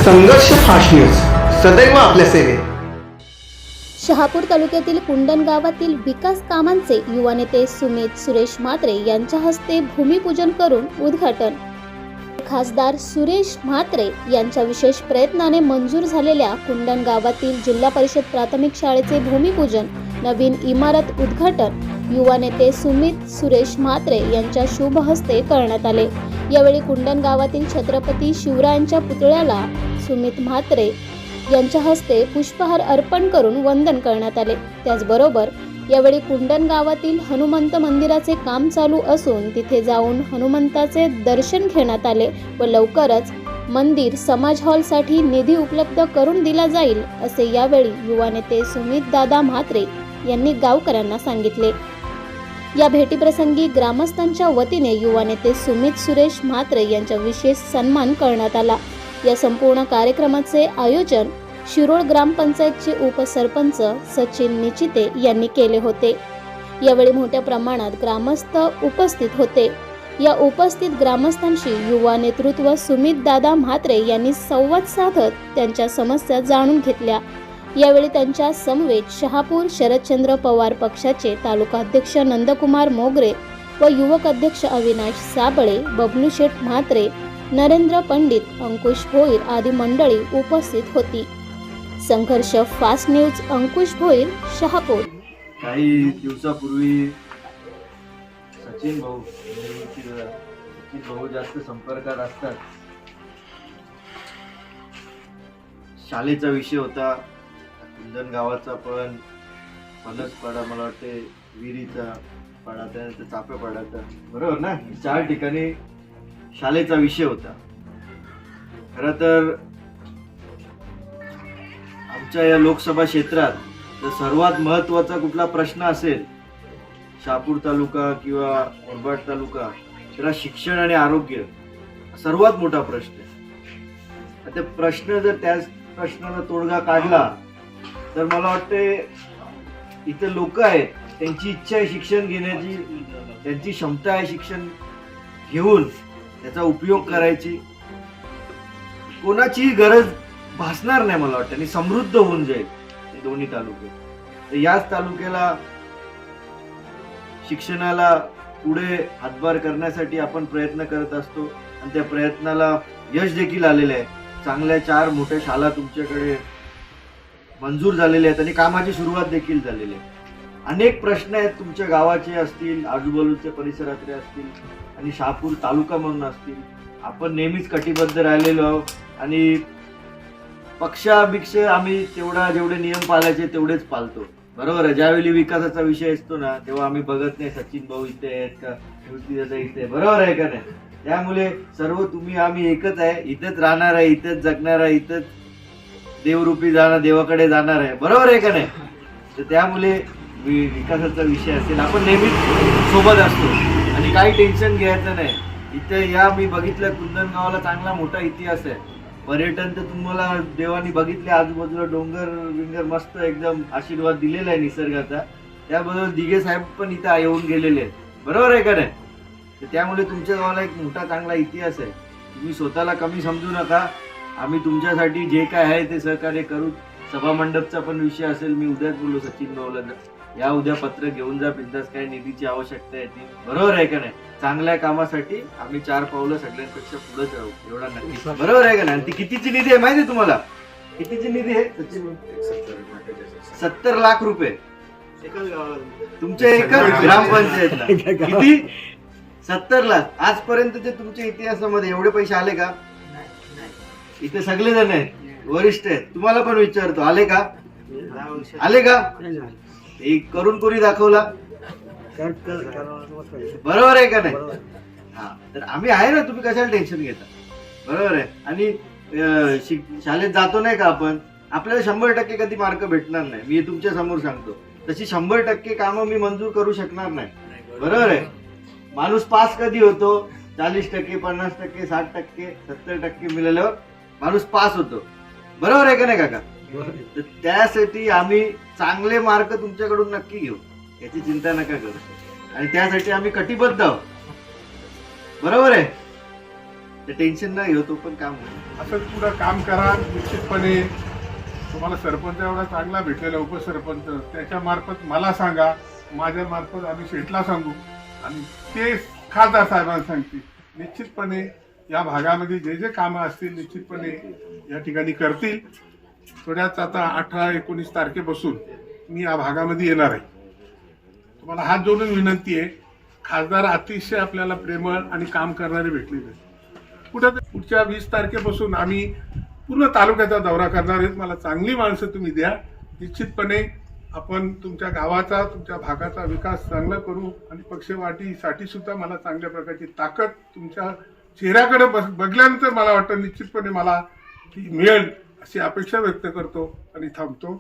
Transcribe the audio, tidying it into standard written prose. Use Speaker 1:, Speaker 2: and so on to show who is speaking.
Speaker 1: संघर्ष fast news सदैव आपल्या सेवेत.
Speaker 2: शहापूर तालुक्यातील कुंडण गावातील विकास कामांचे युवा नेते सुमित सुरेश म्हात्रे यांच्या हस्ते भूमिपूजन करून उद्घाटन. खासदार सुरेश म्हात्रे यांच्या विशेष प्रयत्नाने मंजूर झालेल्या कुंडण गावातील जिल्हा परिषद प्राथमिक शाळेचे भूमिपूजन, नवीन इमारत उद्घाटन युवा नेते सुमित सुरेश म्हात्रे यांच्या शुभ हस्ते करण्यात आले. यावेळी कुंडण गावातील छत्रपती शिवरायांच्या पुतळ्याला सुमित म्हात्रे यांच्या हस्ते पुष्पहार अर्पण करून वंदन करण्यात आले. त्याचबरोबर यावेळी कुंडण गावातील हनुमंत मंदिराचे काम चालू असून तिथे जाऊन हनुमंताचे दर्शन घेण्यात आले व लवकरच मंदिर समाज हॉलसाठी निधी उपलब्ध करून दिला जाईल असे यावेळी युवा नेते सुमित दादा म्हात्रे यांनी गावकऱ्यांना सांगितले. या भेटीप्रसंगी ग्रामस्थांच्या वतीने युवा नेते सुमित सुरेश म्हात्रे यांचा विशेष सन्मान करण्यात आला. या संपूर्ण कार्यक्रमाचे आयोजन शिरोळ ग्रामपंचायतचे उपसरपंच सचिन निचिते यांनी केले होते. यावेळी मोठ्या प्रमाणात ग्रामस्थ उपस्थित होते. या उपस्थित ग्रामस्थांशी युवा नेतृत्व सुमित दादा म्हात्रे यांनी संवाद साधत त्यांच्या समस्या जाणून घेतल्या. यावेळी त्यांच्या समवेत शहापूर शरदचंद्र पवार पक्षाचे तालुका अध्यक्ष नंदकुमार मोगरे व युवक अध्यक्ष अविनाश साबळे, बबलू शेठ म्हात्रे, नरेंद्र पंडित, अंकुश भोईर आदी मंडळी उपस्थित होती. संघर्ष फास्ट न्यूज, अंकुश भोईर, शहापूर.
Speaker 3: काही दिवसापूर्वी सचिन भाऊ जास्त संपर्कात असतात. शाळेचा विषय होता, कुंडण गावाचा पण, फणसपाडा, मला वाटते विहिरीचा पाडा, त्यानंतर चाप्या पाडाचा, बरोबर ना, 4 ठिकाणी शाळेचा विषय होता. खरं तर आमच्या या लोकसभा क्षेत्रात जर सर्वात महत्वाचा कुठला प्रश्न असेल शहापूर तालुका किंवा मुरबाड तालुका, तर शिक्षण आणि आरोग्य सर्वात मोठा प्रश्न आहे. ते प्रश्न जर त्याच प्रश्नाला तोडगा काढला तर मला वाटते इथे लोक आहेत, त्यांची इच्छा आहे शिक्षण घेण्याची, त्यांची क्षमता आहे शिक्षण घेऊन त्याचा उपयोग करायची, कोणाचीही गरज भासणार नाही मला वाटतं, आणि समृद्ध होऊन जाईल हे दोन्ही तालुके. तर याच तालुक्याला शिक्षणाला पुढे हातभार करण्यासाठी आपण प्रयत्न करत असतो आणि त्या प्रयत्नाला यश देखील आलेले आहे. चांगल्या 4 मोठ्या शाळा तुमच्याकडे मंजूर झालेल्या आहेत आणि कामाची सुरुवात देखील झालेली आहे. अनेक प्रश्न आहेत तुमच्या गावाचे असतील, आजूबाजूच्या परिसरातले असतील आणि शहापूर तालुका म्हणून असतील. आपण नेहमीच कटिबद्ध राहिलेलो आहोत आणि पक्षाभिक्ष आम्ही जेवढे नियम पाळायचे तेवढेच पाळतो, बरोबर आहे. ज्यावेळी विकासाचा विषय असतो ना, तेव्हा आम्ही बघत नाही सचिन भाऊ इथे आहेत का, दादा इथे, बरोबर आहे का नाही. त्यामुळे सर्व तुम्ही आम्ही एकच आहे, इथंच राहणार आहे, इथंच जगणार आहे, इथंच देवरूपी जाणार, देवाकडे जाणार आहे, बरोबर आहे का नाही. तर त्यामुळे विकासाचा विषय असेल आपण नेहमीच सोबत असतो आणि काही टेन्शन घ्यायचं नाही. इथे या मी बघितलं कुंडण गावाला चांगला मोठा इतिहास आहे. पर्यटन तर तुम्हाला देवानी बघितले, आजूबाजूला डोंगर विंगर मस्त एकदम आशीर्वाद दिलेला आहे निसर्गाचा. त्याबरोबर दिघे साहेब पण इथे येऊन गेलेले आहेत, बरोबर आहे का नाही. तर त्यामुळे तुमच्या गावाला एक मोठा चांगला इतिहास आहे. तुम्ही स्वतःला कमी समजू नका. आम्ही तुमच्यासाठी जे काय आहे ते सहकार्य करू. सभा मंडपचा पण विषय असेल, मी उद्याच बोललो सचिन भाऊला, या उद्या पत्र घेऊन जा बिंदास, काय निधीची आवश्यकता आहे ती, बरोबर आहे का नाही. चांगल्या कामासाठी आम्ही 4 पावलं सगळ्यांपेक्षा पुढेच राहू, एवढा नक्की, बरोबर आहे का नाही. ती कितीची निधी आहे माहिती आहे तुम्हाला? कितीची निधी आहे सचिन? 70 लाख रुपये तुमच्या एका ग्रामपंचायतला. किती? 70 लाख. आजपर्यंतचे तुमच्या इतिहासामध्ये एवढे पैसे आले का? इथे सगळे जण आहेत, वरिष्ठ आहेत, तुम्हाला पण विचारतो, आले का? आले का? एक करून कोणी दाखवला, बरोबर आहे का नाही. हा, तर आम्ही आहे ना, तुम्ही कशाला टेन्शन घेता, बरोबर आहे. आणि शाळेत जातो नाही का आपण, आपल्याला 100% कधी मार्क भेटणार नाही, मी तुमच्या समोर सांगतो. तशी 100% कामं मी मंजूर करू शकणार नाही, बरोबर आहे. माणूस पास कधी होतो? 40%, 50%, 60%, 70% मिळाल्यावर माणूस पास होतो, बरोबर आहे का नाही काका. तर त्यासाठी आम्ही चांगले मार्क तुमच्याकडून नक्की घेऊ, याची चिंता नका करू, आणि त्यासाठी आम्ही कटिबद्ध आहोत, बरोबर आहे. टेन्शन नाही होतो पण काम होईल.
Speaker 4: असंच पुढं काम करा. निश्चितपणे तुम्हाला सरपंच एवढा चांगला भेटलेला उपसरपंच, त्याच्या मार्फत मला सांगा, माझ्या मार्फत आम्ही शेठला सांगू आणि ते खासदार साहेबांना सांगतील. निश्चितपणे या भागामध्ये जे जे कामं असतील निश्चितपणे या ठिकाणी करतील. थोड्याच आता 18-19 तारखेपासून मी या भागामध्ये येणार आहे. तुम्हाला हात जोडून विनंती आहे, खासदार अतिशय आपल्याला प्रेमळ आणि काम करणारे भेटलेले आहेत. पुढच्या 20 तारखेपासून आम्ही पूर्ण तालुक्याचा दौरा करणार आहेत. मला चांगली माणसं तुम्ही द्या. निश्चितपणे आपण तुमच्या गावाचा, तुमच्या भागाचा विकास चांगला करू आणि पक्षवाढीसाठी सुद्धा मला चांगल्या प्रकारची ताकद तुमच्या चेहऱ्याकडे बघल्यानंतर मला वाटतं निश्चितपणे मला ती मिळेल अशी अपेक्षा व्यक्त करतो आणि थांबतो.